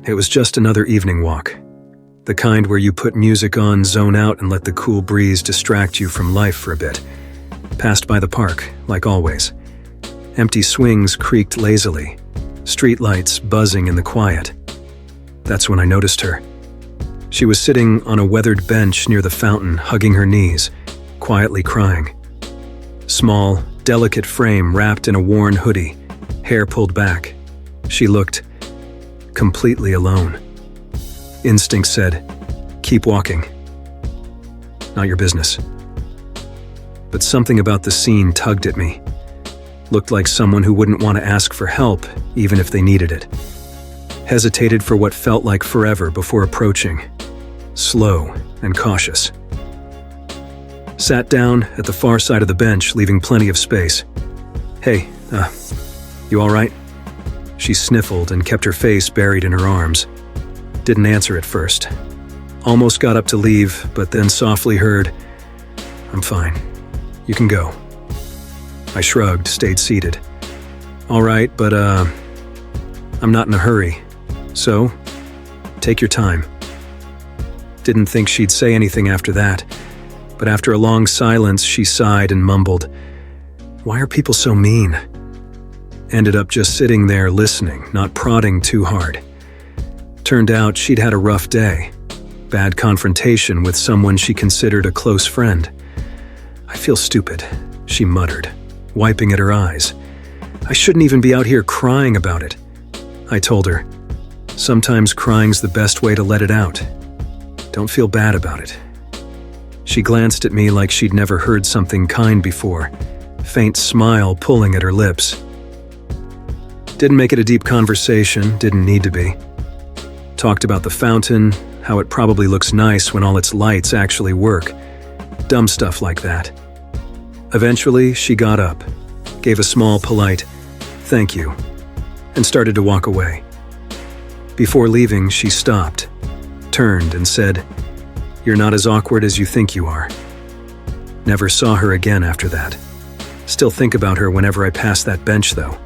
It was just another evening walk. The kind where you put music on, zone out, and let the cool breeze distract you from life for a bit. Passed by the park, like always. Empty swings creaked lazily, streetlights buzzing in the quiet. That's when I noticed her. She was sitting on a weathered bench near the fountain, hugging her knees, quietly crying. Small, delicate frame wrapped in a worn hoodie, hair pulled back. She looked completely alone. Instinct said, "Keep walking. Not your business." But something about the scene tugged at me. Looked like someone who wouldn't want to ask for help, even if they needed it. Hesitated for what felt like forever before approaching. Slow and cautious. Sat down at the far side of the bench, leaving plenty of space. "Hey, you all right?" She sniffled and kept her face buried in her arms. Didn't answer at first. Almost got up to leave, but then softly heard, "I'm fine. You can go." I shrugged, stayed seated. "All right, but I'm not in a hurry. So, take your time." Didn't think she'd say anything after that, but after a long silence, she sighed and mumbled, "Why are people so mean?" Ended up just sitting there listening, not prodding too hard. Turned out she'd had a rough day. Bad confrontation with someone she considered a close friend. "I feel stupid," she muttered, wiping at her eyes. "I shouldn't even be out here crying about it." I told her, "Sometimes crying's the best way to let it out. Don't feel bad about it." She glanced at me like she'd never heard something kind before, faint smile pulling at her lips. Didn't make it a deep conversation, didn't need to be. Talked about the fountain, how it probably looks nice when all its lights actually work. Dumb stuff like that. Eventually, she got up, gave a small, polite, "Thank you," and started to walk away. Before leaving, she stopped, turned and said, "You're not as awkward as you think you are." Never saw her again after that. Still think about her whenever I pass that bench, though.